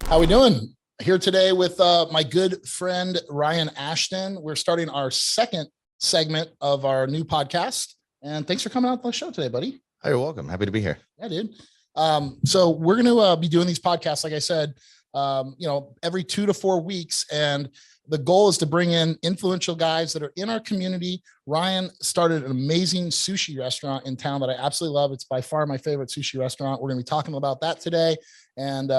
How we doing? Here today with my good friend Ryan Ashton. We're starting our second segment of our new podcast. And thanks for coming out on the show today, buddy. Oh, you're welcome. Happy to be here. Yeah, dude. So we're going to be doing these podcasts, like I said, every 2 to 4 weeks. And the goal is to bring in influential guys that are in our community. Ryan started an amazing sushi restaurant in town that I absolutely love. It's by far my favorite sushi restaurant. We're going to be talking about that today. And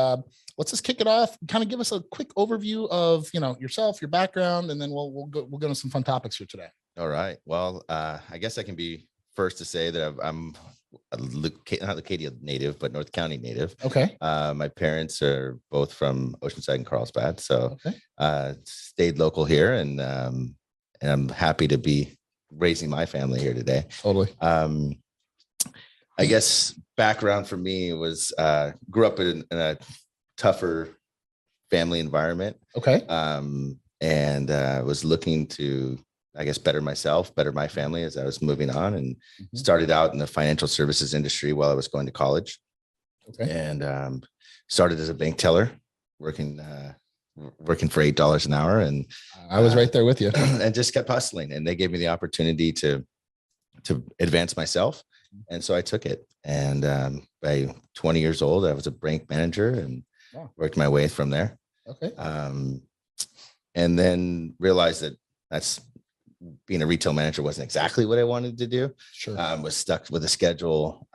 let's just kick it off. Kind of give us a quick overview of, yourself, your background, and then we'll go into some fun topics here today. All right. Well, I guess I can be first to say that I'm not Leucadia native, but North County native. Okay. My parents are both from Oceanside and Carlsbad, so okay. Stayed local here, and I'm happy to be raising my family here today. Totally. I guess background for me was grew up in a tougher family environment. Okay. And was looking to, I guess, better myself, better my family as I was moving on, and started out in the financial services industry while I was going to college. Okay. And started as a bank teller, working for $8 an hour. And I was right there with you. And just kept hustling. And they gave me the opportunity to advance myself. And so I took it. And by 20 years old, I was a bank manager and worked my way from there. Okay. And then realized that's being a retail manager wasn't exactly what I wanted to do. Sure. Was stuck with a schedule,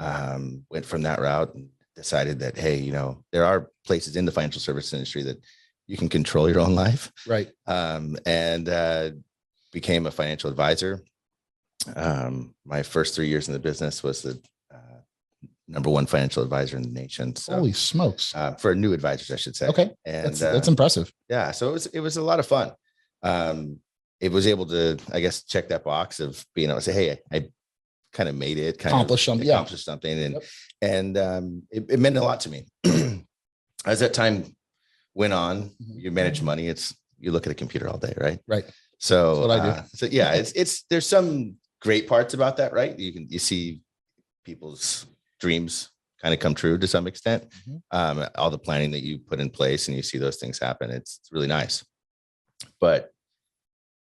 went from that route and decided that, hey, there are places in the financial service industry that you can control your own life. Right. And became a financial advisor. My first 3 years in the business was the number one financial advisor in the nation. So, holy smokes. For new advisors, I should say. Okay. And that's impressive. Yeah. So it was a lot of fun. It was able to, I guess, check that box of being able to say, hey, I kind of made it, accomplished something. And it meant a lot to me. As that time went on, you manage money. You look at a computer all day, right? Right. So that's what I do. So yeah, it's there's some great parts about that, right? You see people's dreams kind of come true to some extent. All the planning that you put in place and you see those things happen. It's really nice. But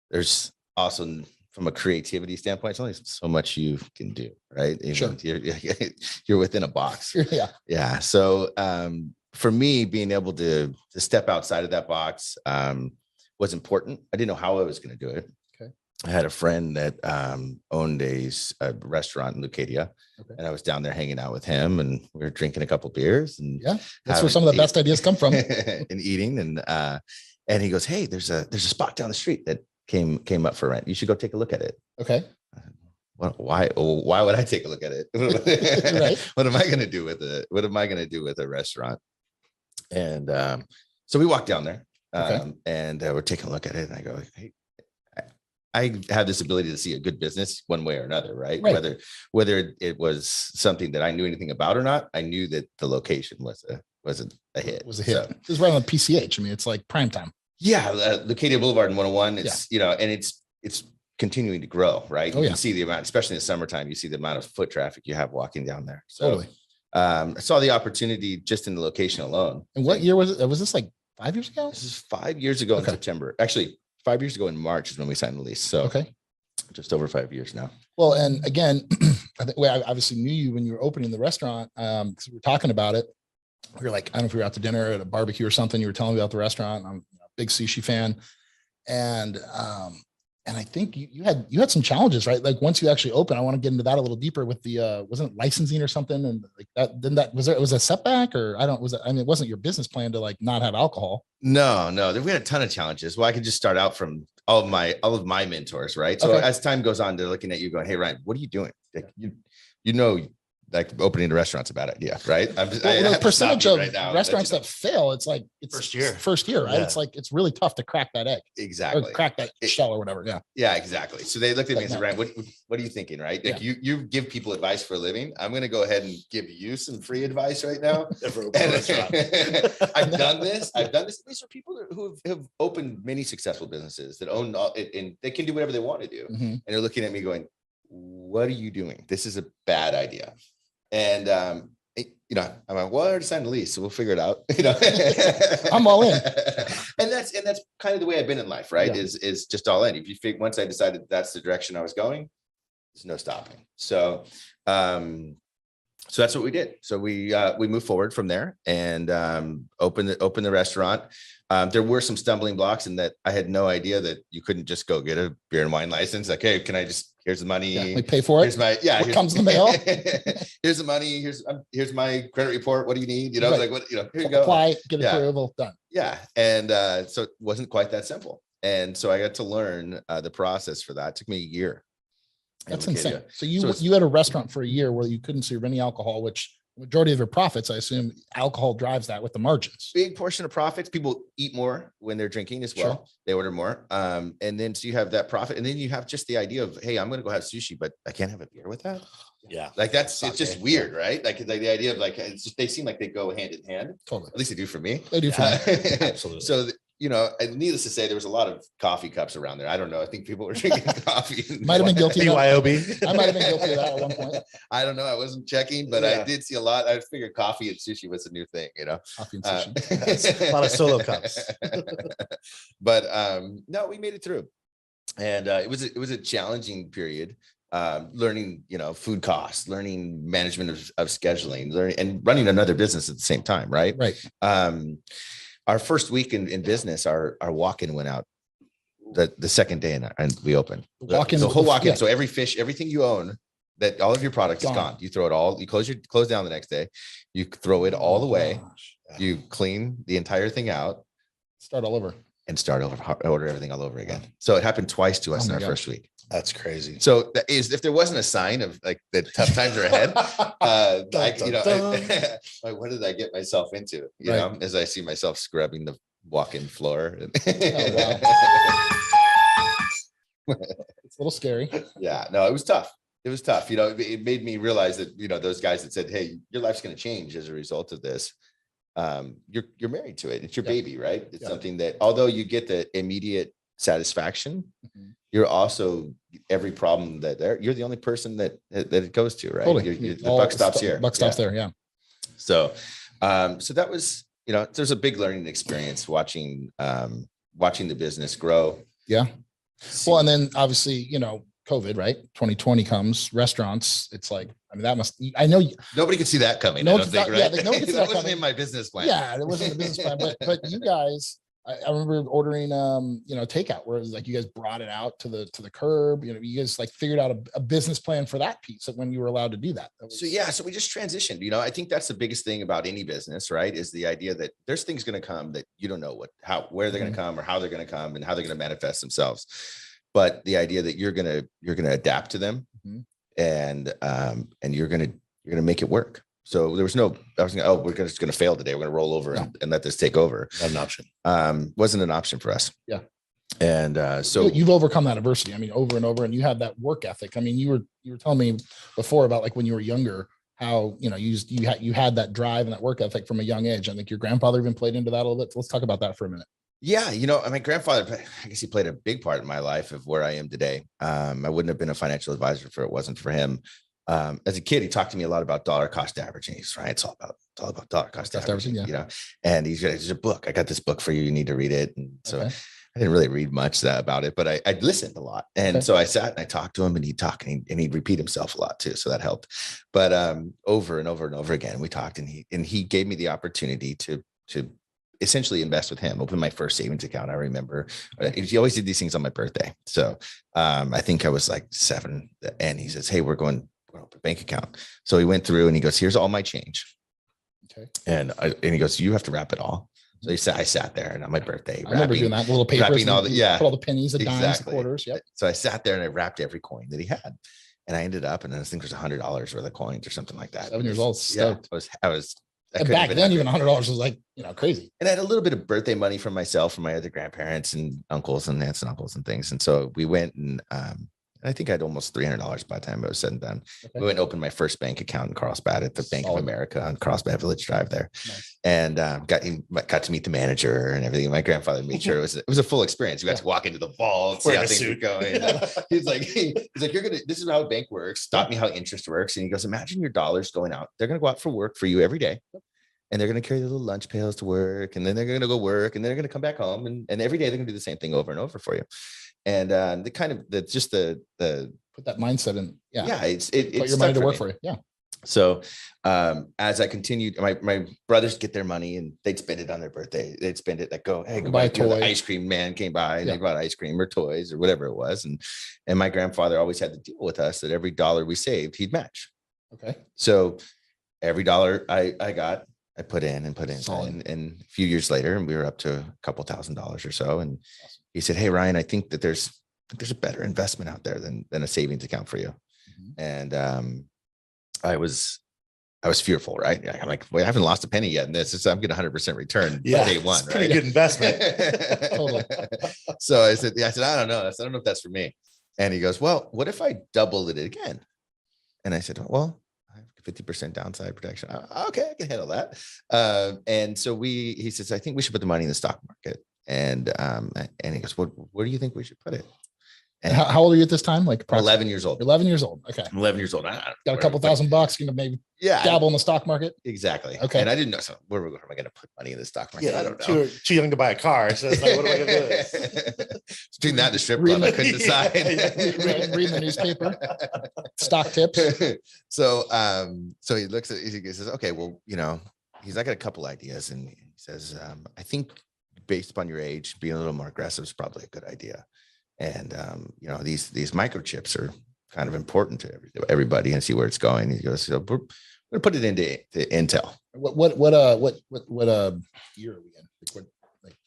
there's also, from a creativity standpoint, it's only so much you can do, right? Sure. You're within a box. Yeah. Yeah. So for me, being able to step outside of that box was important. I didn't know how I was going to do it. Okay. I had a friend that owned a restaurant in Leucadia, and I was down there hanging out with him, and we were drinking a couple beers, and that's where some of the best ideas come from. And eating, and he goes, "Hey, there's a spot down the street that came up for rent. You should go take a look at it." Okay. Well, why would I take a look at it? Right. What am I going to do with it? What am I going to do with a restaurant? And so we walked down there, and we're taking a look at it, and I go, "Hey, I have this ability to see a good business one way or another, right? Whether it was something that I knew anything about or not, I knew that the location was a hit. It was a hit. So, it was right on the PCH. I mean, it's like prime time. Yeah, Leucadia Boulevard and 101. It's and it's continuing to grow, right? You can see the amount, especially in the summertime. You see the amount of foot traffic you have walking down there. So, totally. I saw the opportunity just in the location alone. And what year was it? Was this like 5 years ago? This is 5 years ago in September. Actually, 5 years ago in March is when we signed the lease. So just over 5 years now. Well, and again, I obviously knew you when you were opening the restaurant because we were talking about it. We were like, I don't know if we were out to dinner at a barbecue or something. You were telling me about the restaurant. I'm a big sushi fan. And I think you had some challenges, right? Like once you actually open, I want to get into that a little deeper with the wasn't it licensing or something, and like that. Then was a setback, or it wasn't your business plan to like not have alcohol. No, we had a ton of challenges. Well, I could just start out from all of my mentors, right? So as time goes on, they're looking at you going, "Hey, Ryan, what are you doing? Like, like opening a restaurant's a bad idea, right?" The percentage of restaurants that fail, it's first year, right? Yeah. It's like, it's really tough to crack that egg. Exactly. Or crack that shell or whatever. Yeah. Yeah, exactly. So they looked at me and said, "Ryan, what are you thinking?" Right? Like you give people advice for a living. I'm going to go ahead and give you some free advice right now. I've done this. These are people who have opened many successful businesses that own and they can do whatever they want to do. And they're looking at me going, "What are you doing? This is a bad idea." And you know, I'm like, well, I already signed the lease, so we'll figure it out. I'm all in. and that's kind of the way I've been in life, right? Yeah. Is just all in. If you think once I decided that's the direction I was going, there's no stopping. So, so that's what we did. So we moved forward from there and opened the restaurant. There were some stumbling blocks in that I had no idea that you couldn't just go get a beer and wine license. Like, hey, can I just, here's the money. Like pay for it. Here's my, what comes in the mail. Here's the money. Here's my credit report. What do you need? You know, right. like what, you know, here you go. Apply, get approval, done. Yeah. And so it wasn't quite that simple. And so I got to learn the process for that. It took me a year. That's insane. So you had a restaurant for a year where you couldn't serve any alcohol, which the majority of your profits, I assume alcohol drives that with the margins. Big portion of profits. People eat more when they're drinking as well. Sure. They order more. And then so you have that profit. And then you have just the idea of, hey, I'm going to go have sushi, but I can't have a beer with that. Yeah. Like it's just weird, right? Like the idea of like, it's just, they seem like they go hand in hand. Totally. At least they do for me. They do for me. Absolutely. So, you know, needless to say, there was a lot of coffee cups around there. I don't know. I think people were drinking coffee. Might have been guilty. BYOB. I might have been guilty of that at one point. I don't know. I wasn't checking, but I did see a lot. I figured coffee and sushi was a new thing, you know. Coffee and sushi. A lot of solo cups. But no, we made it through. And it was a challenging period. Learning, you know, food costs, learning management of scheduling, learning and running another business at the same time, right? Right. Our first week in business, our walk-in went out the second day and we opened. The whole walk-in. Yeah. So everything you own, that all of your product is gone. You throw it all, you close down the next day, you throw it all away, you clean the entire thing out, start all over. And start over, order everything all over again. So it happened twice to us in our first week. That's crazy. So that is, if there wasn't a sign of like the tough times are ahead, like what did I get myself into? You know, as I see myself scrubbing the walk-in floor. Oh, wow. It's a little scary. Yeah, no, it was tough. It was tough. You know, it made me realize that, you know, those guys that said, hey, your life's going to change as a result of this. You're married to it. It's your baby, right? It's something that, although you get the immediate satisfaction, you're also every problem that you're the only person that it goes to, right? Totally. The buck stops here. Buck stops there. Yeah. So, so that was, you know, there's a big learning experience watching the business grow. Yeah. Well, and then obviously, you know, COVID, right? 2020 comes, restaurants. It's like, I mean, I know nobody could see that coming. I don't think, right? Yeah, nobody could see that wasn't coming. in my business plan. Yeah, it wasn't the business plan, but you guys, I remember ordering, you know, takeout where it was like, you guys brought it out to the curb, you know, you guys like figured out a business plan for that piece when you were allowed to do that. So we just transitioned, you know, I think that's the biggest thing about any business, right? Is the idea that there's things going to come that you don't know where they're going to come or how they're going to come and how they're going to manifest themselves. But the idea that you're going to adapt to them and you're going to make it work. So there was we're just going to fail today. We're going to roll over and let this take over. Not an option. Wasn't an option for us. Yeah. And so you've overcome that adversity. I mean, over and over, and you have that work ethic. I mean, you were telling me before about like when you were younger, how, you know, you had that drive and that work ethic from a young age. I think your grandfather even played into that a little bit. So let's talk about that for a minute. Yeah, you know, my grandfather, I guess he played a big part in my life of where I am today. I wouldn't have been a financial advisor if it wasn't for him. As a kid, he talked to me a lot about dollar cost averaging. Right? It's all about dollar cost averaging. You know, and there's a book. I got this book for you. You need to read it. And so I didn't really read much about it, but I listened a lot. And so I sat and I talked to him, and he'd talk and he'd repeat himself a lot too. So that helped. But over and over and over again, we talked, and he gave me the opportunity to essentially invest with him, open my first savings account. I remember he always did these things on my birthday. So I think I was like 7, and he says, hey, we're going to open a bank account. So he went through and he goes, here's all my change. Okay. And he goes, you have to wrap it all. So I sat there, and on my birthday, I remember doing that little papers, put all the pennies, the dimes, the quarters. Yep. So I sat there and I wrapped every coin that he had, and I ended up, and I think there's $100 worth of coins or something like that. 7 years old. Stoked. Yeah, I was. And back then, even $100 was like, you know, crazy. And I had a little bit of birthday money from myself, from my other grandparents and uncles and aunts and uncles and things. And so we went and I I think I had almost $300 by the time it was said and done. Okay. We went and opened my first bank account in Carlsbad at the Bank of Solid. America on Carlsbad Village Drive there. Nice. And got to meet the manager and everything. My grandfather made sure it was a full experience. We got to walk into the vault, see Wearing how a things were suit. going. And he's like, this is how a bank works. Taught me how interest works. And he goes, imagine your dollars going out. They're going to go out for work for you every day. And they're going to carry their little lunch pails to work. And then they're going to go work. And then they're going to come back home. And every day they're going to do the same thing over and over for you. And the Put that mindset in. it's Put your money to work for you. Yeah. So as I continued, my brothers get their money and they'd spend it on their birthday. They'd spend it, like, go, hey, go Buy a buy the toy. ice cream man came by and they bought ice cream or toys or whatever it was. And my grandfather always had to deal with us that every dollar we saved, he'd match. Okay. So every dollar I got, I put in and put in. Solid. And a few years later, and we were up to a couple $1,000s or so. And he said, hey, Ryan, I think that there's a better investment out there than a savings account for you. Mm-hmm. And I was fearful, right? I'm like, wait, I haven't lost a penny yet in this. I'm getting 100% return day one, Pretty right? good investment. Totally. So I said, I don't know. I don't know if that's for me. And he goes, well, what if I doubled it again? And I said, well, I have 50% downside protection. Okay, I can handle that. And so he says, I think we should put the money in the stock market. And he goes, where do you think we should put it? And how old are you at this time? Like 11 years old. 11 years old. Okay. I'm 11 years old. Got a couple $1,000, maybe Yeah. dabble in the stock market. Exactly. Okay. And I didn't know. So where am I going to put money in the stock market? I don't know. Too young to buy a car. So it's like, what am I going to do? Between that and the strip club, I couldn't decide. Reading the newspaper, stock tips. So he looks at, he says, okay, well, he's, I got a couple ideas. And he says, I think based upon your age, being a little more aggressive is probably a good idea. And, these microchips are kind of important to everybody and see where it's going. He goes, so we're going to put it into Intel. What year are we in? Like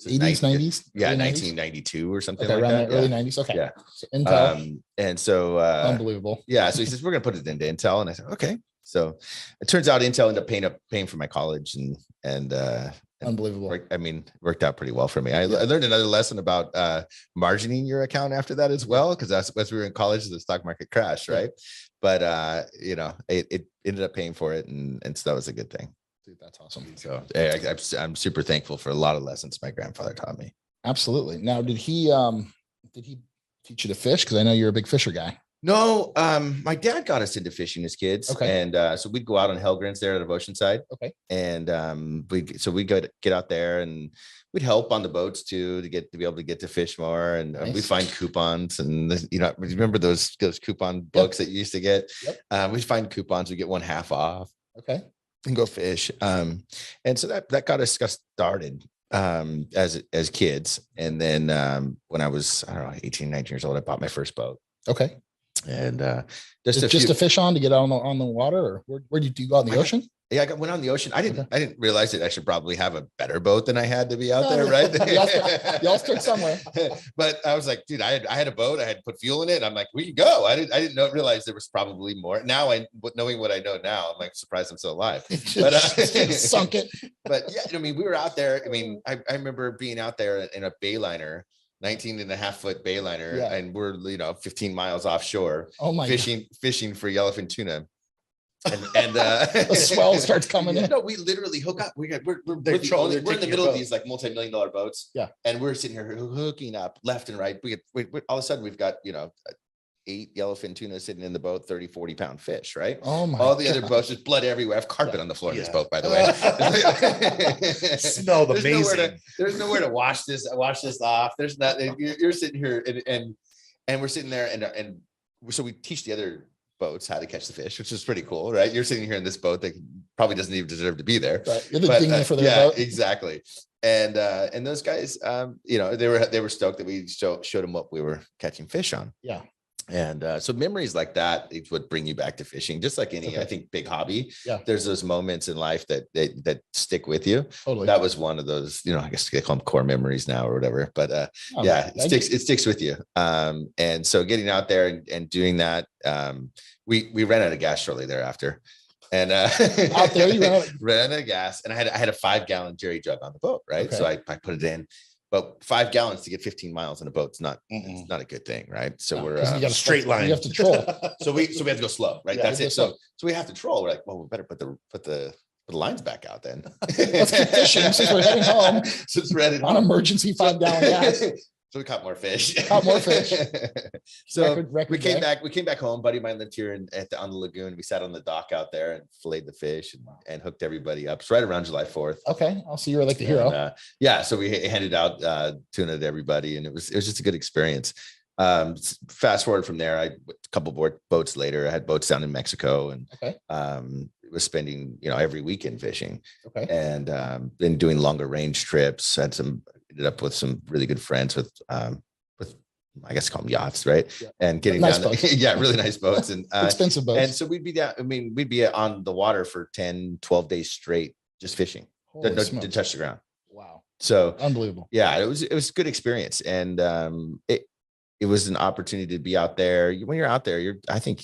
80s, 90s? Yeah. 1992 or something okay, like around that. Early 90s. Okay. Yeah. So Intel. And so, unbelievable. Yeah. So he says, we're going to put it into Intel. And I said, okay. So it turns out Intel ended up paying for my college and unbelievable. Worked out pretty well for me. I learned another lesson about margining your account after that as well, because as we were in college, the stock market crashed, right? But it ended up paying for it, and so that was a good thing. Dude, that's awesome. So I'm super thankful for a lot of lessons my grandfather taught me. Absolutely. Now, did he teach you to fish? Because I know you're a big fisher guy. No, my dad got us into fishing as kids. Okay. And so we'd go out on Hellgrins there at Oceanside. Okay. And we'd go get out there and we'd help on the boats too to be able to get to fish more. And Nice. we'd find coupons and remember those coupon books that you used to get? Yep. We'd find coupons, we get 1/2 off. Okay. And go fish. And so that got us started as kids. And then when I was, 18, 19 years old, I bought my first boat. Okay. And just to fish on, to get out on the water, or where do you go out in the ocean? I went on the ocean. I didn't realize that I should probably have a better boat than I had to be out there, right? Y'all start somewhere. But I was like, dude, I had a boat. I had to put fuel in it. I'm like, we can go. I didn't realize there was probably more. Now knowing what I know now, I'm like surprised I'm still alive. But sunk it. But yeah, we were out there. I remember being out there in a bayliner. 19.5-foot bayliner, and we're 15 miles offshore. Oh my fishing for yellowfin tuna, and the swell starts coming in. No, we literally hook up. We're in the middle of these like multi-million-dollar boats. Yeah, and we're sitting here hooking up left and right. We all of a sudden we've got 8 yellowfin tuna sitting in the boat, 30-40 pound fish, right? Oh my! All the other boats, just blood everywhere. I have carpet on the floor of this boat, by the way. Smelled amazing. There's nowhere to wash this off. There's not. You're sitting here and we're sitting there and so we teach the other boats how to catch the fish, which is pretty cool, right? You're sitting here in this boat that probably doesn't even deserve to be there. Right. You're the dinghy for their boat. Exactly. And those guys, they were stoked that we showed them what we were catching fish on. Yeah. And so memories like that is what bring you back to fishing, just like any, I think, big hobby. Yeah. There's those moments in life that stick with you. Totally. That was one of those, I guess they call them core memories now or whatever, but it sticks with you. And so getting out there and doing that, we ran out of gas shortly thereafter. And out there you ran out of gas, and I had a 5-gallon jerry jug on the boat, right? Okay. So I put it in. but 5 gallons to get 15 miles in a boat's not, Mm-mm. it's not a good thing, right? So No, we're 'cause you got a straight line. You have to troll. so we have to go slow, right? Yeah, That's you it. go So we have to troll. We're like, well, we better put the lines back out then. Let's keep fishing since we're heading home. Since we're heading On home. emergency 5-gallon gas. So we caught more fish. Caught more fish. So Record we came day. back. We came back home. Buddy of mine lived here on the lagoon. We sat on the dock out there and filleted the fish and hooked everybody up. It's right around July 4th. Okay, I'll see you were like the hero. And, yeah, so we handed out tuna to everybody, and it was just a good experience. Fast forward from there, a couple boats later, I had boats down in Mexico, and Okay. Was spending every weekend fishing, Okay. and been doing longer range trips. Ended up with some really good friends with I guess call them yachts, right? Yeah. And getting Nice down, yeah, really nice boats, and Expensive boats. and so we'd be down. I mean, we'd be on the water for 10, 12 days straight, just fishing. Holy To smokes. touch the ground. Wow. So Unbelievable. yeah, it was a good experience, and it was an opportunity to be out there. When you're out there, I think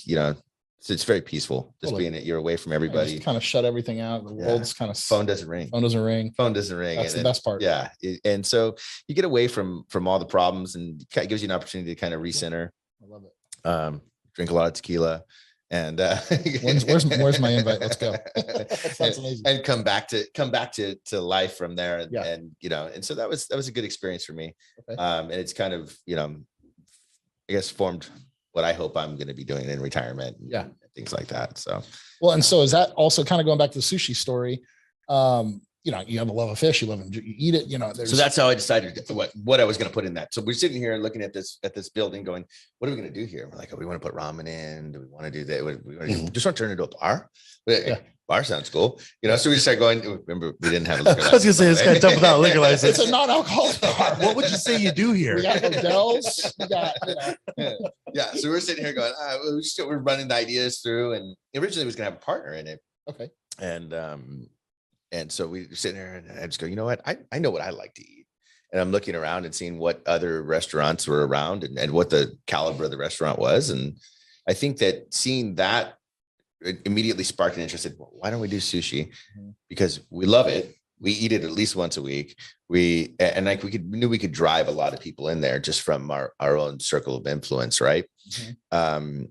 it's very peaceful. Just Totally. being you're away from everybody. Kind of shut everything out. The Yeah. world's kind of Phone doesn't ring. Phone doesn't ring. Phone doesn't ring. That's and the best part. Yeah, and so you get away from all the problems, and it gives you an opportunity to kind of recenter. I love it. Drink a lot of tequila, and where's my invite? Let's go. That sounds amazing. And come back to life from there, and, Yeah. and so that was a good experience for me. Okay. And it's kind of I guess formed what I hope I'm going to be doing in retirement. Yeah. And things like that. So Well, and so is that also kind of going back to the sushi story? You have a love of fish, you eat it, so that's how I decided what I was going to put in that. So we're sitting here looking at this building going, what are we going to do here? We're like, oh, we want to put ramen in. Do we want to do that? We want to just want to turn it into a bar. Yeah. Bar sounds cool. So we just started going. Remember, we didn't have a liquor I was gonna say it's kind of tough without a liquor license. It's a non-alcoholic bar. What would you say you do here? We got hotels. We got, Yeah. So we're sitting here going, we're running the ideas through, and originally we was going to have a partner in it. Okay. And so we were sitting there, and I just go, you know what? I know what I like to eat. And I'm looking around and seeing what other restaurants were around, and what the caliber of the restaurant was. And I think that seeing that, it immediately sparked an interest in, well, why don't we do sushi? Mm-hmm. Because we love it. We eat it at least once a week. We knew we could drive a lot of people in there just from our own circle of influence. Right. Mm-hmm.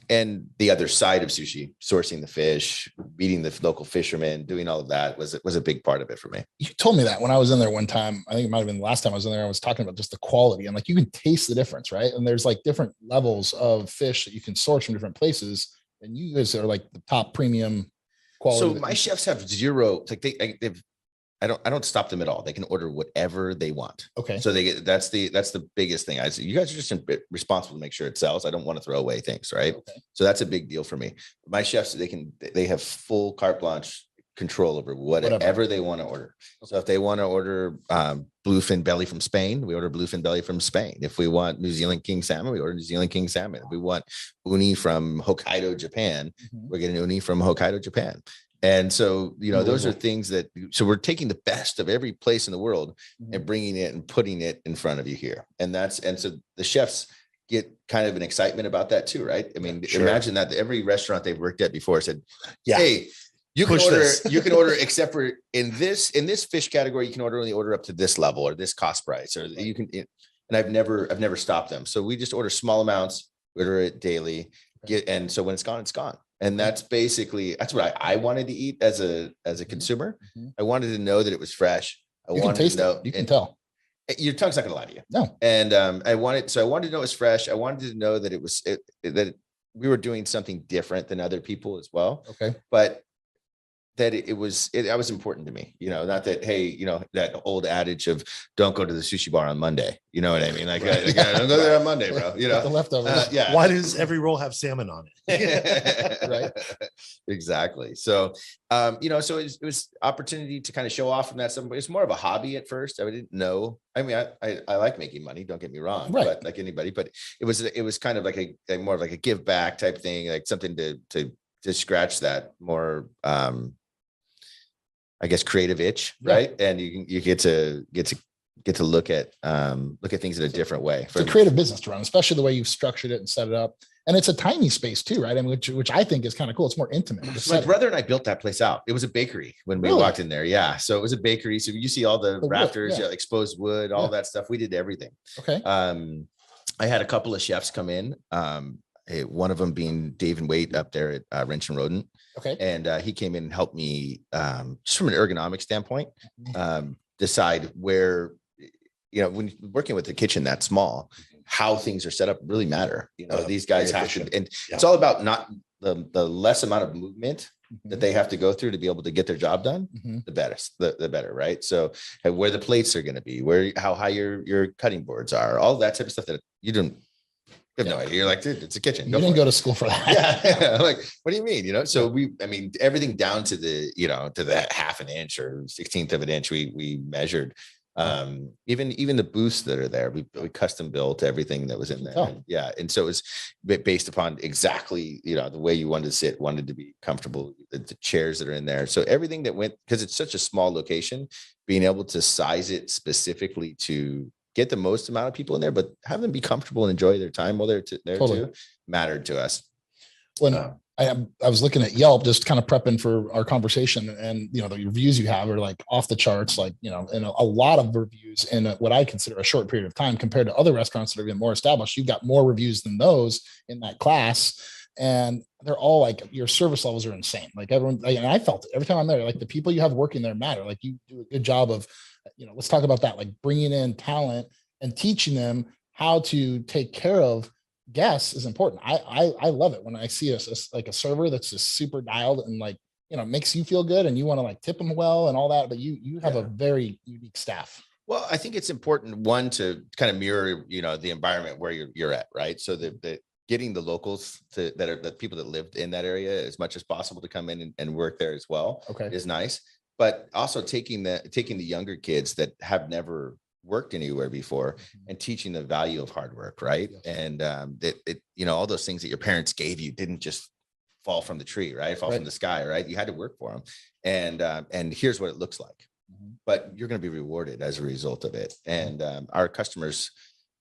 And the other side of sushi, sourcing the fish, meeting the local fishermen, doing all of that was a big part of it for me. You told me that when I was in there one time. I think it might've been the last time I was in there. I was talking about just the quality, and like, you can taste the difference, right? And there's like different levels of fish that you can source from different places. And you guys are like the top premium quality. So my chefs have zero, like I don't stop them at all. They can order whatever they want. Okay. So that's the biggest thing. I say, you guys are just responsible to make sure it sells. I don't want to throw away things. Right. Okay. So that's a big deal for me. My chefs, they have full carte blanche control over whatever they want to order. So if they want to order bluefin belly from Spain, we order bluefin belly from Spain. If we want New Zealand king salmon, we order New Zealand king salmon. If we want uni from Hokkaido, Japan, we're getting uni from Hokkaido, Japan. And so, those are things so we're taking the best of every place in the world and bringing it and putting it in front of you here. And so the chefs get kind of an excitement about that too, right? I mean, Imagine that every restaurant they've worked at before said, hey, you can order except for in this fish category, you can only order up to this level or this cost price, or you can, and I've never stopped them. So we just order small amounts, order it daily, and so when it's gone, it's gone. And that's what I wanted to eat as a consumer. I wanted to know that it was fresh. You can taste it. You can tell. Your tongue's not going to lie to you. No. And I wanted to know it was fresh. I wanted to know that that we were doing something different than other people as well. Okay. But that that was important to me, not that, hey, that old adage of don't go to the sushi bar on Monday. You know what I mean? Like, Right. don't go there on Monday, bro. The leftovers. Yeah. Why does every roll have salmon on it? Right. Exactly. So, so it was opportunity to kind of show off from that. It's more of a hobby at first. I didn't know. I mean, I like making money. Don't get me wrong. Right. But like anybody, but it was kind of like a more of like a give back type thing, like something to scratch that more, I guess, creative itch, right? And you get to look at things in a different way. It's a creative business to run, especially the way you've structured it and set it up. And it's a tiny space too, right? I mean, which I think is kind of cool. It's more intimate. So my brother and I built that place out. It was a bakery when we Really? walked in there. Yeah. So it was a bakery. So you see all the wood, rafters, yeah. exposed wood, all that stuff. We did everything. Okay. I had a couple of chefs come in. One of them being Dave and Wade up there at Wrench and Rodent. Okay. And he came in and helped me just from an ergonomic standpoint, decide where, when you're working with the kitchen that small, how things are set up really matter. These guys have to, and it's all about not the less amount of movement that they have to go through to be able to get their job done, the better, right? So where the plates are going to be, how high your cutting boards are, all that type of stuff that you have no idea. You're like, dude, it's a kitchen. You didn't go to school for that. Yeah. Like, what do you mean? So everything down to to the half an inch or 16th of an inch, we measured. Even the booths that are there, we custom built everything that was in there. And so it was based upon exactly the way you wanted to sit, wanted to be comfortable, the chairs that are in there. So everything that went, because it's such a small location, being able to size it specifically to get the most amount of people in there, but have them be comfortable and enjoy their time while they're there too, mattered to us. When I was looking at Yelp, just kind of prepping for our conversation, and the reviews you have are like off the charts, like and a lot of reviews in what I consider a short period of time compared to other restaurants that are even more established. You've got more reviews than those in that class, and they're all like, your service levels are insane. Like everyone, and I felt it every time I'm there. Like the people you have working there matter. Like you do a good job of, let's talk about that. Like bringing in talent and teaching them how to take care of guests is important. I love it when I see like a server that's just super dialed and like, makes you feel good and you want to like tip them well and all that. But you have a very unique staff. Well, I think it's important, one, to kind of mirror, the environment where you're at, right? So that getting the locals that are the people that lived in that area as much as possible to come in and work there as well is nice. But also taking the younger kids that have never worked anywhere before and teaching the value of hard work, right? And all those things that your parents gave you didn't just fall from the tree, right? Fall from the sky, right? You had to work for them. And here's what it looks like. But you're going to be rewarded as a result of it. And our customers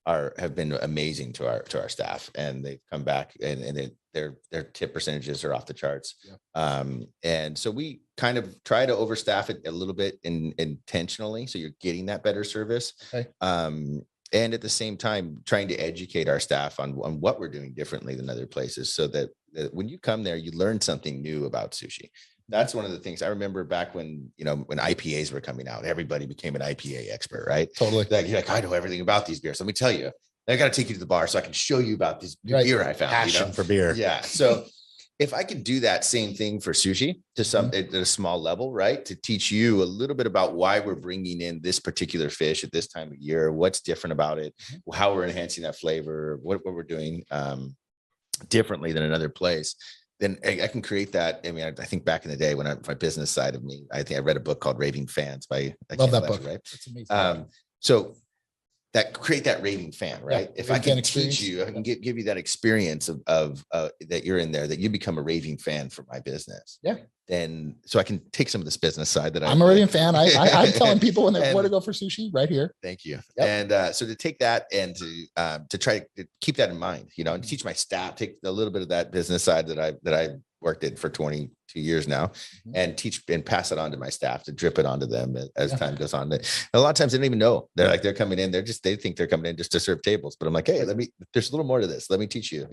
have been amazing to our staff, and they've come back and their tip percentages are off the charts. And so we kind of try to overstaff it a little bit intentionally, so you're getting that better service. And at the same time trying to educate our staff on what we're doing differently than other places, so that when you come there, you learn something new about sushi. That's one of the things I remember back when IPAs were coming out, everybody became an IPA expert, right? Totally. Like, you're like, I know everything about these beers. Let me tell you, I got to take you to the bar so I can show you about this beer I found. Passion for beer. Yeah. So if I could do that same thing for sushi at a small level, right? To teach you a little bit about why we're bringing in this particular fish at this time of year, what's different about it, how we're enhancing that flavor, what we're doing differently than another place, then I can create that. I mean, I think back in the day when my business side of me, I think I read a book called Raving Fans by, love that book. Right? That's amazing. So that create that raving fan, right? If I can teach you, I can give you that experience of that you're in there, that you become a raving fan for my business. Then so I can take some of this business side that I'm a raving fan. I'm telling people when they want to go for sushi right here. Thank you. And so to take that and to try to keep that in mind, and teach my staff, take a little bit of that business side that I worked in for 22 years now, and teach and pass it on to my staff, to drip it onto them as time goes on. And a lot of times they don't even know. They're coming in. They think they're coming in just to serve tables. But I'm like, hey, there's a little more to this. Let me teach you,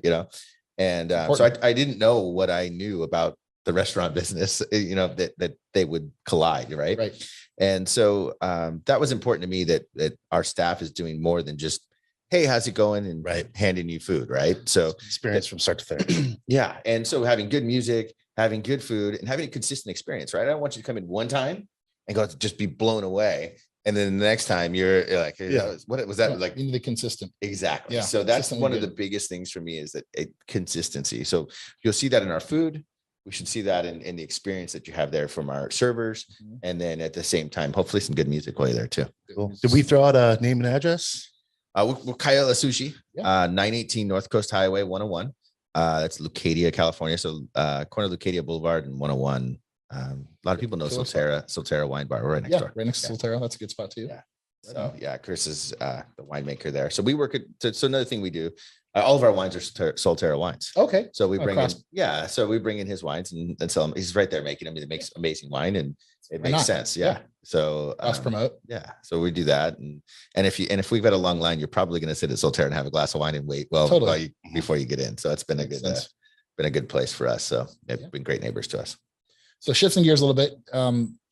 And so I didn't know what I knew about the restaurant business, that they would collide. Right. And so that was important to me, that our staff is doing more than just, hey, how's it going? And handing you food. Right. So experience from start to finish. Yeah. And so having good music, having good food, and having a consistent experience, right? I don't want you to come in one time and go just be blown away. And then the next time you're like, what was that like? You need the consistent. Exactly. Yeah, so that's one of the biggest things for me, is that consistency. So you'll see that in our food. We should see that in the experience that you have there from our servers. And then at the same time, hopefully some good music while you're there too. Cool. Did we throw out a name and address? We're Ola Sushi, 918 North Coast Highway 101. That's Lucadia, California. So corner Lucadia Boulevard and 101. A lot of people know Solterra Wine Bar. We're right next door. Right next to Solterra. That's a good spot too. So yeah, Chris is the winemaker there. So we work at, so another thing we do, all of our wines are Solterra wines. Okay. So we bring in, Across. so we bring in his wines and sell them. He's right there making them. He makes amazing wine and it Why makes not? sense. Yeah. Yeah. So Cross promote. yeah. So we do that. And if we've got a long line, you're probably going to sit at Solterra and have a glass of wine and wait Totally. before you get in. So it's been Makes sense. been a good place for us. So they've Yeah. been great neighbors to us. So shifting gears a little bit,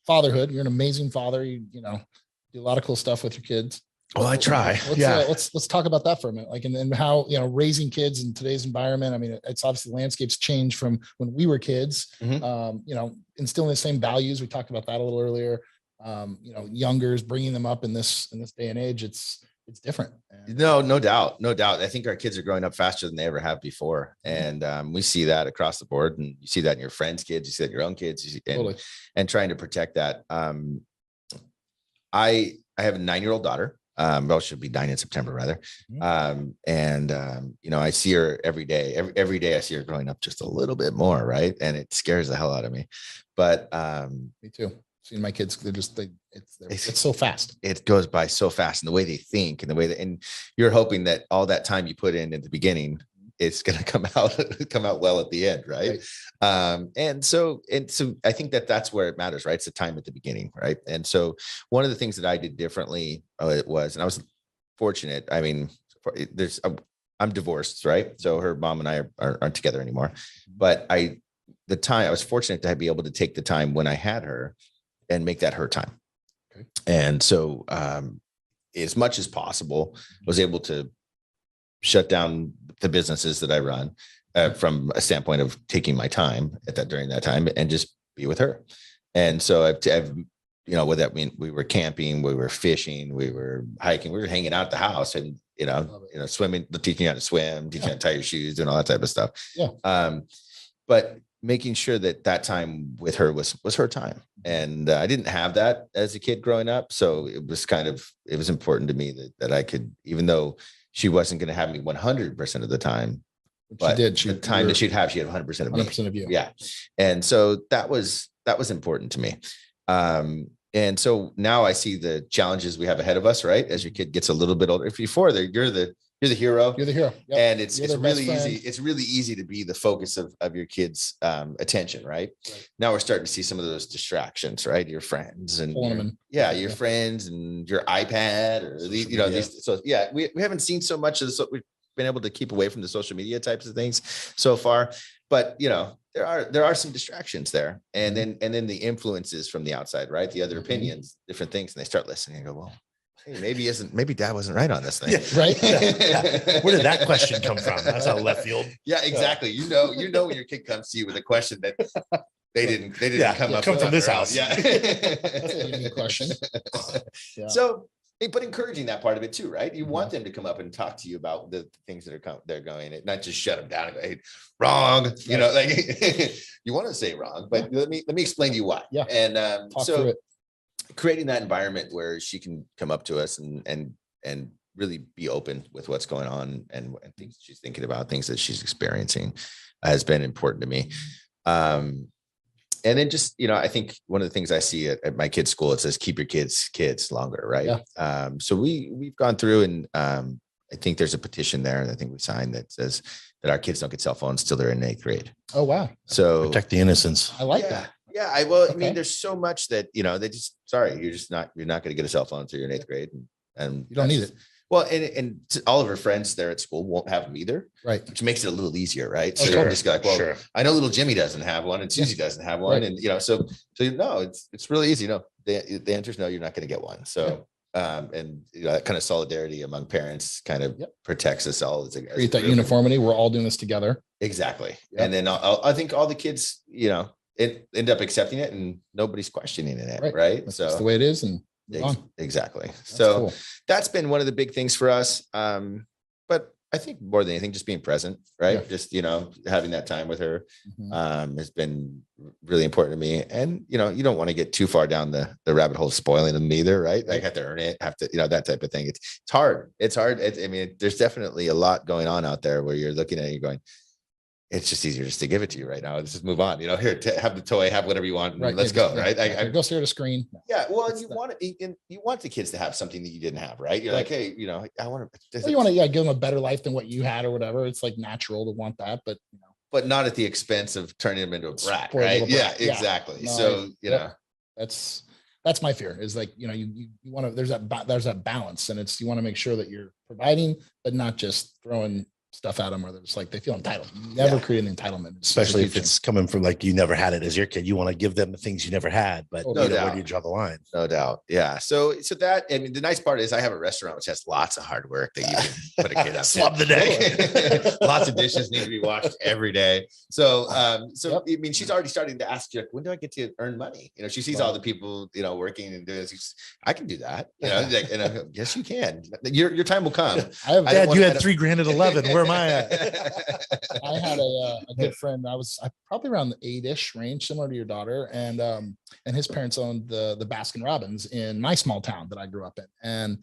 fatherhood. You're an amazing father. You know, do a lot of cool stuff with your kids. Well, I try. Let's talk about that for a minute. Like, and how, you know, raising kids in today's environment. I mean, it's obviously landscapes change from when we were kids, Mhm. you know, instilling the same values. We talked about that a little earlier. You know, youngers, bringing them up in this day and age, it's different. And No doubt. I think our kids are growing up faster than they ever have before. And we see that across the board. And you see that in your friends' kids, you see that in your own kids, and trying to protect that. I have a 9-year-old daughter. Well, she'll be 9 in September rather. You know, I see her every day. Every day I see her growing up just a little bit more, right? And it scares the hell out of me. But me too. Seeing my kids, it's so fast. It goes by so fast, and the way they think and the way that, and you're hoping that all that time you put in at the beginning, it's going to come out well at the end. Right. And so I think that's where it matters, right? It's the time at the beginning. Right. And so one of the things that I did differently and I was fortunate. I mean, I'm divorced, right? So her mom and I aren't together anymore, but I was fortunate to be able to take the time when I had her and make that her time. Okay. And so, as much as possible, was able to shut down the businesses that I run from a standpoint of taking my time during that time and just be with her. And so I've you know, what that mean, we were camping, we were fishing, we were hiking, we were hanging out at the house and, you know, swimming, teaching you how to swim, teaching you how to tie your shoes, doing all that type of stuff. Yeah. But making sure that time with her was her time. And I didn't have that as a kid growing up. So it was important to me that I could, even though she wasn't going to have me 100% of the time, but the time that she had 100% of me. 100% of you. Yeah. And so that was important to me. And so now I see the challenges we have ahead of us, right? As your kid gets a little bit older, if before you're the hero. You're the hero. Yep. And it's really easy. It's really easy to be the focus of your kids' attention, right? Now we're starting to see some of those distractions, right? Your friends and your friends and your iPad or these. So yeah, we haven't seen so much of this. We've been able to keep away from the social media types of things so far, but you know, there are some distractions there, and then the influences from the outside, right? The other opinions, different things, and they start listening and go, well, hey, maybe dad wasn't right on this thing. Yeah, right. Where did that question come from? That's out of left field. Yeah, exactly. You know when your kid comes to you with a question that they didn't come from this house. Yeah. That's a unique question. Yeah. So, but encouraging that part of it too, right? You want them to come up and talk to you about the things that they're going, not just shut them down and go, hey, wrong. Right. You know, like you want to say wrong, but let me explain to you why. Yeah. And talk through it. Creating that environment where she can come up to us and really be open with what's going on and things she's thinking about, things that she's experiencing has been important to me. And then just, you know, I think one of the things I see at my kids' school, it says, keep your kids longer. Right. Yeah. So we've gone through and I think there's a petition there and I think we signed that says that our kids don't get cell phones till they're in 8th grade. Oh, wow. So protect the innocence. I like that. Yeah. I mean, there's so much that, you know, you're not going to get a cell phone until you're in 8th grade and you don't need it. Well, and all of her friends there at school won't have them either. Right. Which makes it a little easier. Right. So you're just like, well, I know little Jimmy doesn't have one and Susie doesn't have one. Right. And, you know, so no, it's really easy. No, the answer is no, you're not going to get one. So, and you know, that kind of solidarity among parents kind of protects us all. Create that uniformity. We're all doing this together. Exactly. Yep. And then I think all the kids, you know, end up accepting it and nobody's questioning it. Right. That's just the way it is. And exactly. So that's been one of the big things for us. But I think more than anything, just being present, right? Yeah. Just, you know, having that time with her has been really important to me. And, you know, you don't want to get too far down the rabbit hole of spoiling them either, right? Like have to earn it, you know, that type of thing. It's hard. It's hard. I mean, there's definitely a lot going on out there where you're looking at it, you're going, it's just easier just to give it to you right now. Let's just move on. Here, have the toy, have whatever you want. Right. Let's go. Right. I go stare at a screen. Yeah. Well, and you want the kids to have something that you didn't have, right? You're like, hey, I want to. Well, you want to give them a better life than what you had or whatever. It's like natural to want that, but but not at the expense of turning them into a brat, Spoiled right? little Yeah, brat. Yeah. exactly. No, So that's my fear is like, you want to, there's that balance, and it's, you want to make sure that you're providing, but not just throwing stuff at them where it's like they feel entitled. You never create an entitlement, Especially if it's coming from like you never had it as your kid. You want to give them the things you never had, but No where do you draw the line? no doubt. Yeah. So that, I mean, the nice part is I have a restaurant which has lots of hard work that you can put a kid up to. Love the day. Lots of dishes need to be washed every day. So I mean, she's already starting to ask, when do I get to earn money? She sees all the people, working and doing this. I can do that. And I go, yes, you can. Your time will come. Dad, you had $3,000 at 11. Where am I at? I had a good friend. I probably around the 8-ish range, similar to your daughter, and his parents owned the Baskin Robbins in my small town that I grew up in, and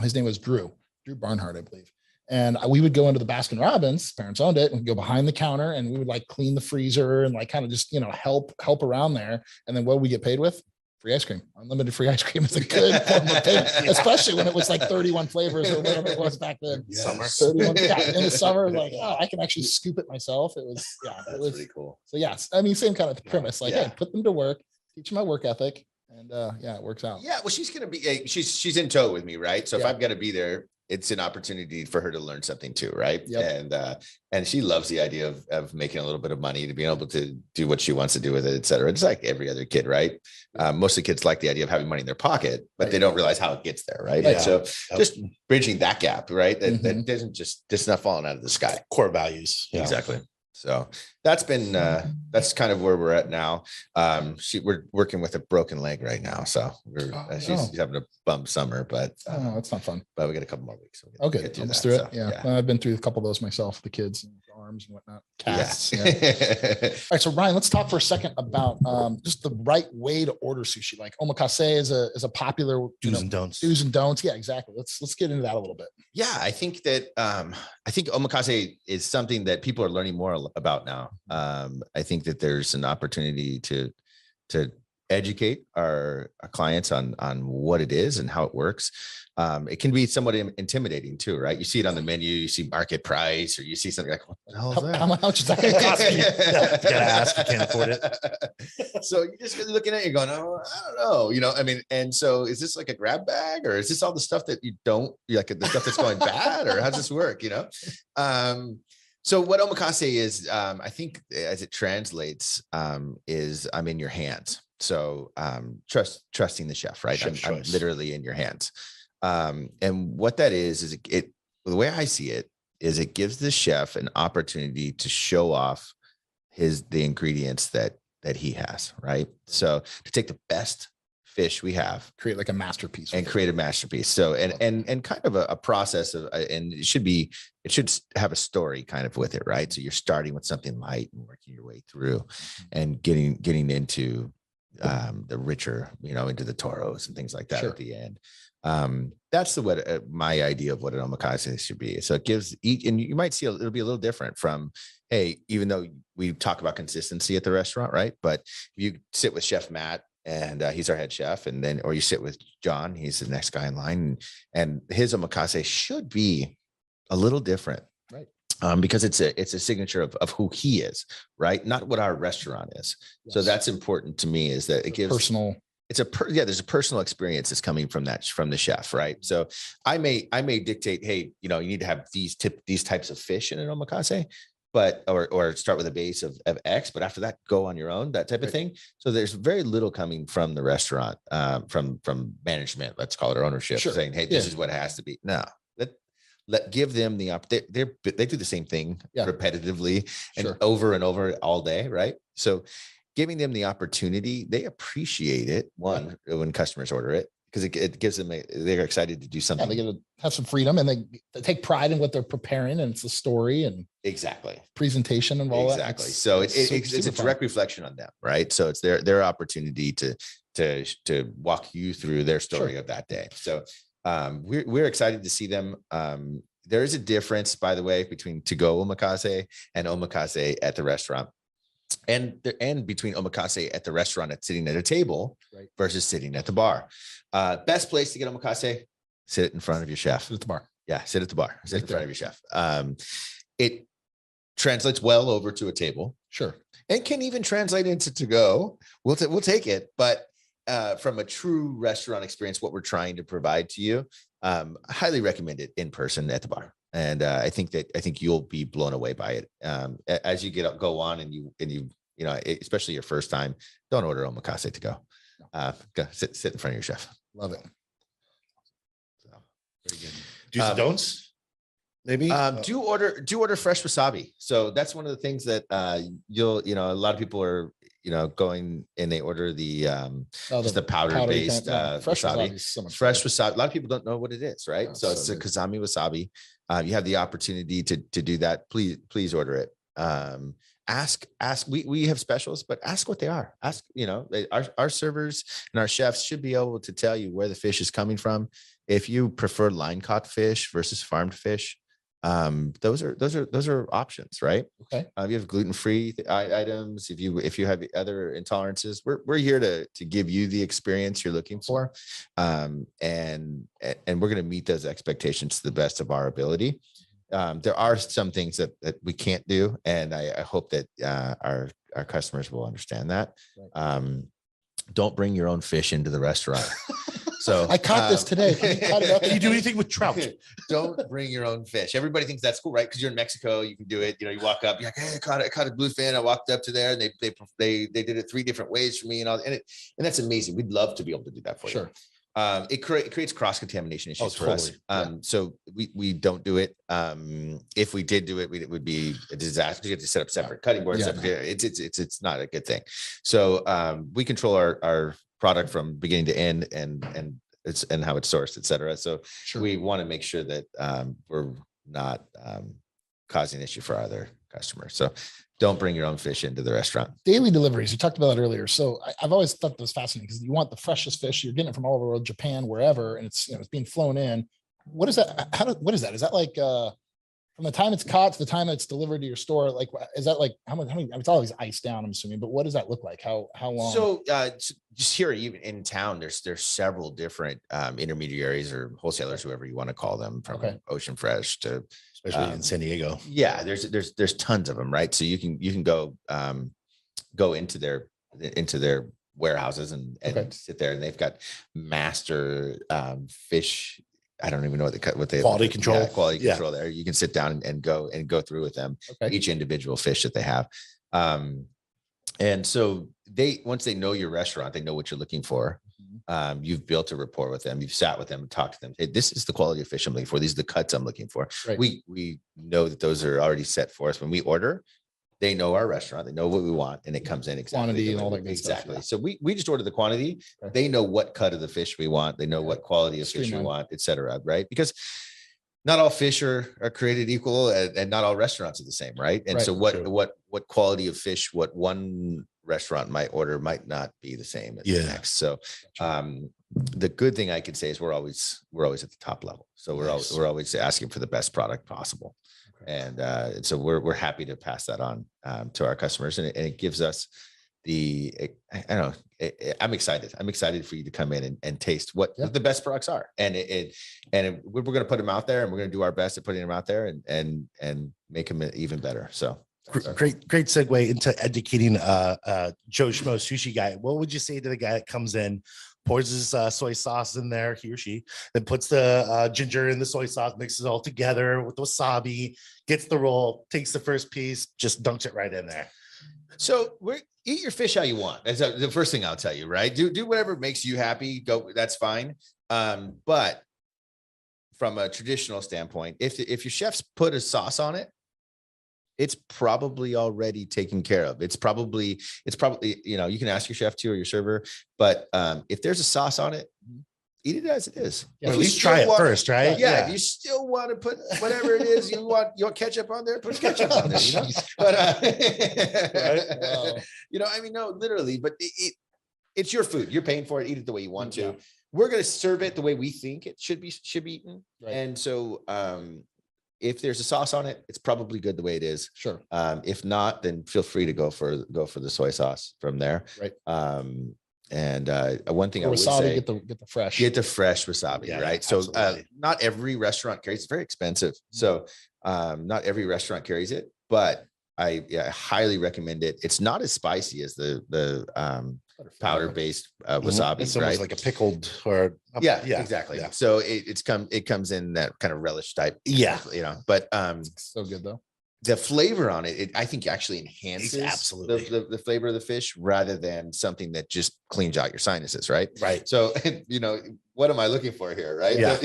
his name was Drew Barnhart, I believe. And we would go into the Baskin Robbins, parents owned it, and we'd go behind the counter, and we would like clean the freezer and like kind of just help around there. And then what we get paid with? Free ice cream. Unlimited free ice cream is a good form of payment, especially when it was like 31 flavors or whatever it was back then. Summer. 31, in the summer, like, I can actually scoop it myself. It was, That's it was pretty cool. So yes, I mean, same kind of premise. Like, hey, put them to work, teach them my work ethic, and it works out. Yeah, well, she's gonna be she's in tow with me, right? So if I've got to be there, it's an opportunity for her to learn something too, right? Yep. And she loves the idea of making a little bit of money, to being able to do what she wants to do with it, et cetera. It's like every other kid, right? Most of the kids like the idea of having money in their pocket, but they don't realize how it gets there, right? Yeah. So just bridging that gap, right? That doesn't just not falling out of the sky. Core values. Yeah. Exactly. So that's kind of where we're at now. We're working with a broken leg right now. So she's having a bum summer, but that's not fun. But we got a couple more weeks. So okay. Almost through it. Yeah. I've been through a couple of those myself, the kids and arms and whatnot. Casts. Yeah. All right. So Ryan, let's talk for a second about just the right way to order sushi. Like omakase is a popular do's and don'ts. Do's and don'ts. Yeah, exactly. Let's get into that a little bit. Yeah, I think omakase is something that people are learning more about now. I think that there's an opportunity to educate our clients on what it is and how it works. It can be somewhat intimidating too, right? You see it on the menu, you see market price, or you see something like, what the hell is that? How much is that going to cost me? You gotta ask, you can't afford it. So you're just looking at it, you're going, oh, I don't know, I mean, and so is this like a grab bag, or is this all the stuff that you like the stuff that's going bad, or how's this work, So what omakase is, I think as it translates, is I'm in your hands. So trusting the chef, right? I'm literally in your hands. And what that is the way I see it is it gives the chef an opportunity to show off the ingredients that he has, right? So to take the best fish we have, create like a masterpiece, and create a masterpiece. So and kind of a process of, and it should have a story kind of with it, right? So you're starting with something light and working your way through, and getting into the richer, into the toros and things like that at the end. That's my idea of what an omakase should be. So it gives each, and you might see it'll be a little different from, hey, even though we talk about consistency at the restaurant, right? But if you sit with Chef Matt, and he's our head chef, or you sit with John, he's the next guy in line, and his omakase should be a little different, right? Because it's a signature of who he is, right? Not what our restaurant is. Yes. So that's important to me, is that it gives personal. There's a personal experience that's coming from the chef, right? So I may dictate, hey, you need to have these types of fish in an omakase, but or start with a base of X, but after that, go on your own, that type of thing. So there's very little coming from the restaurant, from management, let's call it, or ownership, saying, hey, this is what it has to be. No, let give them the they do the same thing repetitively and over all day, right? So giving them the opportunity, they appreciate it. One, when customers order it, because it gives them they're excited to do something. They get to have some freedom, and they take pride in what they're preparing, and it's a story and presentation and all that. Exactly. So it's a direct reflection on them, right? So it's their opportunity to walk you through their story of that day. So we're excited to see them there is a difference, by the way, between to-go omakase and omakase at the restaurant. And between omakase at the restaurant at sitting at a table versus sitting at the bar. Best place to get omakase, sit in front of your chef. Sit at the bar. Yeah, sit at the bar, sit in front of your chef. It translates well over to a table. Sure. And can even translate into to go. We'll take it. But from a true restaurant experience, what we're trying to provide to you, I highly recommend it in person at the bar. And I think you'll be blown away by it. As you go on and you know, especially your first time, don't order omakase to go. Go sit in front of your chef. Love it. So pretty good. Do's and don'ts. Maybe do order fresh wasabi. So that's one of the things that a lot of people are going and they order the just the powder based fresh wasabi. So Fresh wasabi. A lot of people don't know what it is, right? Oh, so it's a Kazami wasabi. You have the opportunity to do that. Please order it. Ask. We have specials, but ask what they are. Ask, our servers and our chefs should be able to tell you where the fish is coming from. If you prefer line caught fish versus farmed fish, those are options, right? Okay. You have gluten-free items. If you have other intolerances, we're here to give you the experience you're looking for. And we're going to meet those expectations to the best of our ability. There are some things that we can't do. And I hope that our customers will understand that. Right. Don't bring your own fish into the restaurant. So I caught this today. Can you do anything with trout? Don't bring your own fish. Everybody thinks that's cool, right? Because you're in Mexico, you can do it. You walk up, you're like, hey, I caught a bluefin. I walked up to there, and they did it 3 different ways for me, and that's amazing. We'd love to be able to do that for you. It creates cross contamination issues for us. So we don't do it. If we did do it, it would be a disaster. You have to set up separate cutting boards. It's not a good thing. So we control our product from beginning to end and how it's sourced, et cetera. So we want to make sure that we're not causing an issue for our other customers. So don't bring your own fish into the restaurant. Daily deliveries, you talked about that earlier. So I've always thought that was fascinating because you want the freshest fish. You're getting it from all over the world, Japan, wherever, and it's it's being flown in. What is that? What is that? Is that like from the time it's caught to the time it's delivered to your store? Like, is that like how many? It's always iced down, I'm assuming. But what does that look like? How long? So just here, even in town, there's several different intermediaries or wholesalers, whoever you want to call them, from Ocean Fresh to especially in San Diego. Yeah, there's tons of them, right? So you can go into their warehouses and sit there, and they've got master fish. I don't even know what they quality control. Yeah, quality control there. You can sit down and go through with them each individual fish that they have. And so once they know your restaurant, they know what you're looking for. You've built a rapport with them. You've sat with them and talked to them. Hey, this is the quality of fish I'm looking for. These are the cuts I'm looking for. Right. We know that those are already set for us. When we order, they know our restaurant. They know what we want, and it comes in exactly. Quantity and all that good stuff. Stuff, yeah. So we just order the quantity. Okay. They know what cut of the fish we want. They know what quality of fish we want, et cetera, right? Because not all fish are created equal, and not all restaurants are the same, right? And so what quality of fish, what one restaurant might order might not be the same as the next. So the good thing I could say is we're always at the top level. So we're always asking for the best product possible. And so we're happy to pass that on to our customers, and it gives us I'm excited. I'm excited for you to come in and taste what the best products are, and we're going to put them out there, and we're going to do our best at putting them out there and make them even better. So great segue into educating Joe Schmo sushi guy. What would you say to the guy that comes in, pours his soy sauce in there, he or she, then puts the ginger in the soy sauce, mixes it all together with wasabi, gets the roll, takes the first piece, just dunks it right in there? So eat your fish how you want. That's the first thing I'll tell you, right? Do whatever makes you happy. Go, that's fine. But from a traditional standpoint, if your chefs put a sauce on it, it's probably already taken care of. It's probably, you can ask your chef too, or your server, but if there's a sauce on it, eat it as it is. Yeah, at least try it first, right? Yeah. If you still want to put whatever it is you want, your ketchup on there, put ketchup on there, but right? No, literally, but it's your food. You're paying for it. Eat it the way you want to. We're going to serve it the way we think it should be eaten. Right. And so, if there's a sauce on it, it's probably good the way it is. Sure. If not, then feel free to go for the soy sauce from there. Right. And one thing Or I would wasabi, say, get the fresh wasabi, Yeah, right? yeah, So not every restaurant carries, it's very expensive. So not every restaurant carries it, but I highly recommend it. It's not as spicy as the powder based wasabi, It's right? almost like a pickled or Yeah, exactly. Yeah. So it comes in that kind of relish type. Yeah. But so good though. the flavor on it, I think actually enhances Absolutely. the flavor of the fish rather than something that just cleans out your sinuses, right? Right. So, what am I looking for here, right? Yeah.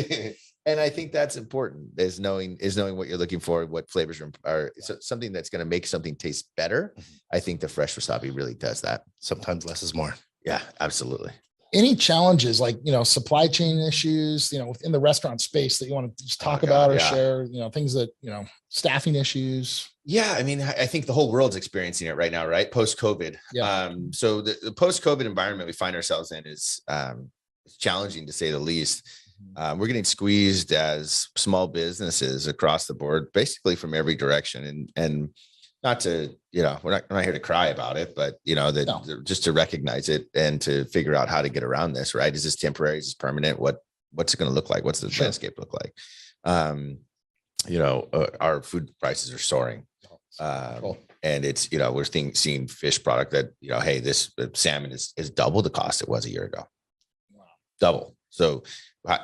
And I think that's important is knowing what you're looking for, what flavors are so something that's going to make something taste better. I think the fresh wasabi really does that. Sometimes less is more. Yeah, absolutely. Any challenges like, supply chain issues, within the restaurant space that you want to just talk God, about or yeah. share, things that, staffing issues? Yeah, I mean, I think the whole world's experiencing it right now, right? Post-COVID. Yeah. So the post-COVID environment we find ourselves in is challenging to say the least. We're getting squeezed as small businesses across the board, basically from every direction. And not to, we're not here to cry about it, but just to recognize it and to figure out how to get around this, right? Is this temporary? Is this permanent? What's it going to look like? What's the landscape look like? Our food prices are soaring. And it's, we're seeing fish product that, hey, this salmon is double the cost it was a year ago. Wow. Double. So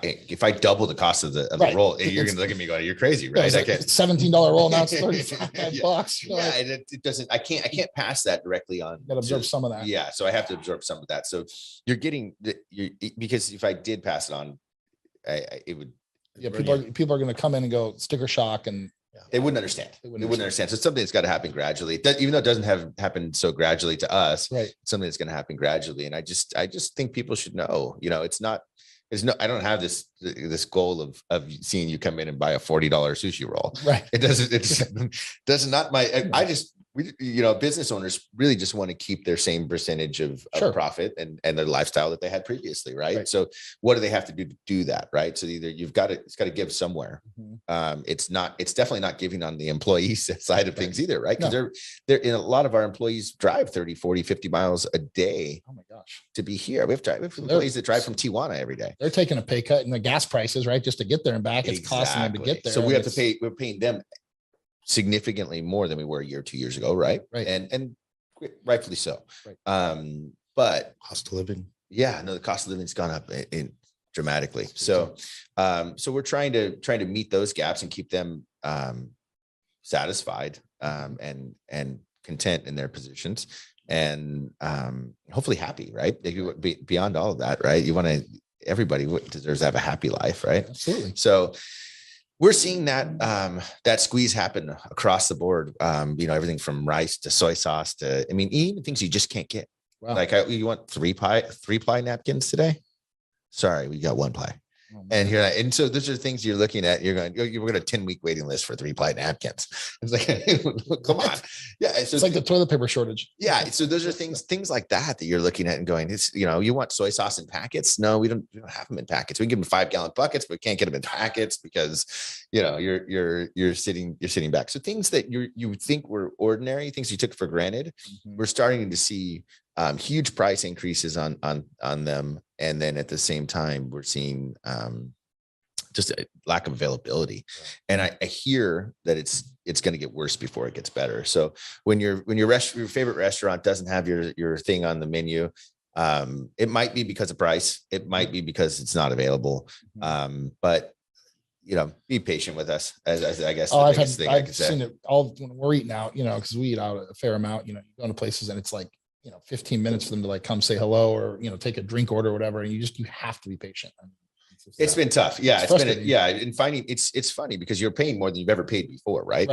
if I double the cost of the roll, you're going to look at me going, you're crazy, right? I can't $17 roll. Now it's $35. Yeah. And it doesn't, I can't pass that directly on. You got to absorb some of that. Yeah. So I have to absorb some of that. So you're getting because if I did pass it on, it would. Yeah. People are going to come in and go sticker shock and they wouldn't understand. They wouldn't understand. So it's something that's got to happen gradually. Even though it doesn't happen so gradually to us, right? It's something that's going to happen gradually. And I just think people should know, I don't have this goal of seeing you come in and buy a $40 sushi roll. Right. Does not business owners really just want to keep their same percentage of profit and their lifestyle that they had previously. Right. So what do they have to do to do that? Right. So either it's got to give somewhere. It's definitely not giving on the employee side of things either. Right. Because they're in a lot of our employees drive 30, 40, 50 miles a day. Oh my gosh. To be here. We have employees that drive from Tijuana every day. They're taking a pay cut in the gas prices, right? Just to get there and back. It's costing them to get there. So we're paying them significantly more than we were a year or 2 years ago. Right. Right. And rightfully so. Right. But cost of living. Yeah, no, the cost of living's gone up dramatically. So we're trying to meet those gaps and keep them satisfied and content in their positions and hopefully happy, right? Beyond all of that, right? Everybody deserves to have a happy life, right? Absolutely. So we're seeing that squeeze happen across the board. Everything from rice to soy sauce to, even things you just can't get. Wow. Like you want three ply napkins today? Sorry, we got one ply. And so those are things you're looking at. You're going, we're going a 10-week waiting list for 3-ply napkins. It's like, come on. Yeah. So it's like the toilet paper shortage. Yeah. So those are things like that you're looking at and going, it's, you want soy sauce in packets? No, we don't have them in packets. We can give them 5-gallon buckets, but we can't get them in packets because, you're sitting back. So things that you think were ordinary, things you took for granted, we're starting to see huge price increases on them. And then at the same time, we're seeing just a lack of availability. And I hear that it's going to get worse before it gets better. So when your favorite restaurant doesn't have your thing on the menu, it might be because of price. It might be because it's not available. But be patient with us, as I guess. I've seen it all when we're eating out, because we eat out a fair amount. You go to places and it's like 15 minutes for them to come say hello or take a drink order or whatever, and you have to be patient. It's been tough. Yeah, and finding it's funny because you're paying more than you've ever paid before, right?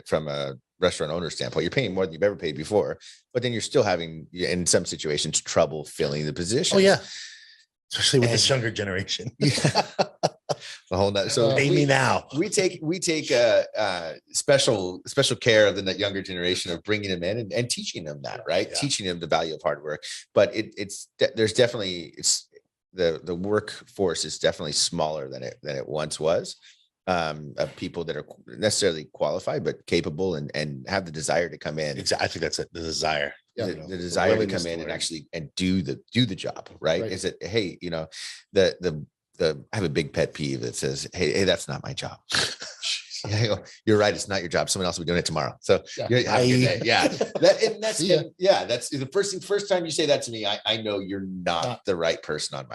From a restaurant owner standpoint, you're paying more than you've ever paid before, but then you're still having, in some situations, trouble filling the position. Oh yeah, especially with this younger generation. So pay me now. We take special care of the younger generation of bringing them in and teaching them that, right? Yeah. Teaching them the value of hard work. But there's definitely the workforce is definitely smaller than it once was. of people that are necessarily qualified, but capable and have the desire to come in. Exactly. I think that's it. The desire. Yeah. The desire to come in and actually and do the job. Right. Is it, hey, the I have a big pet peeve that says, hey, that's not my job. I go, you're right. It's not your job. Someone else will be doing it tomorrow. So have a good day. That's the first time you say that to me, I know you're not the right person on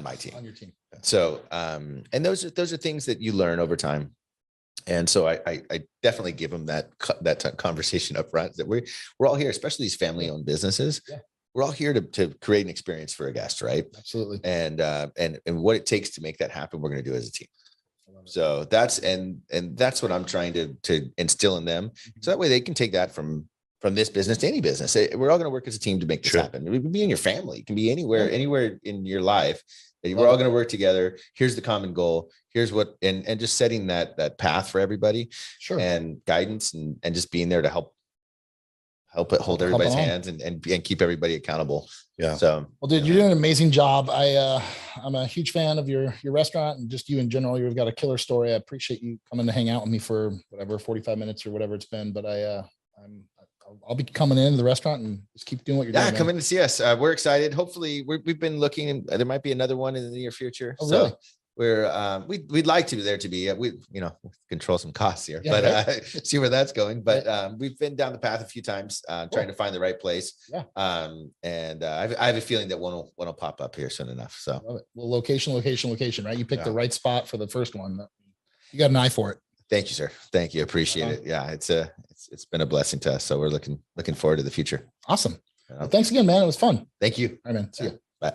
my team. On your team. So, and those are things that you learn over time. And so I definitely give them that conversation up front that we're all here, especially these family owned businesses. Yeah. We're all here to create an experience for a guest, right? Absolutely. And what it takes to make that happen, we're going to do as a team. So that's what I'm trying to instill in them. So that way they can take that from this business to any business. We're all going to work as a team to make this happen. It can be in your family. It can be anywhere in your life. We're all going to work together. Here's the common goal. Here's what, and just setting that path for everybody. Sure. And guidance and just being there to help hold everybody's hands and keep everybody accountable. Yeah. So, well, dude, you're doing an amazing job. I'm a huge fan of your restaurant and just you in general. You've got a killer story. I appreciate you coming to hang out with me for whatever, 45 minutes or whatever it's been. But I'll be coming into the restaurant and just keep doing what you're doing. Yeah, come in and see us. We're excited. Hopefully we've been looking and there might be another one in the near future. Oh, really? We'd like to be there to be, we control some costs here, see where that's going. But we've been down the path a few times, trying to find the right place. Yeah. And I have a feeling that one will pop up here soon enough. So well, location, right? You picked the right spot for the first one. You got an eye for it. Thank you, sir. Thank you. Appreciate it. Yeah. It's been a blessing to us. So we're looking forward to the future. Awesome. Well, thanks again, man. It was fun. Thank you. All right, man. See you. Bye.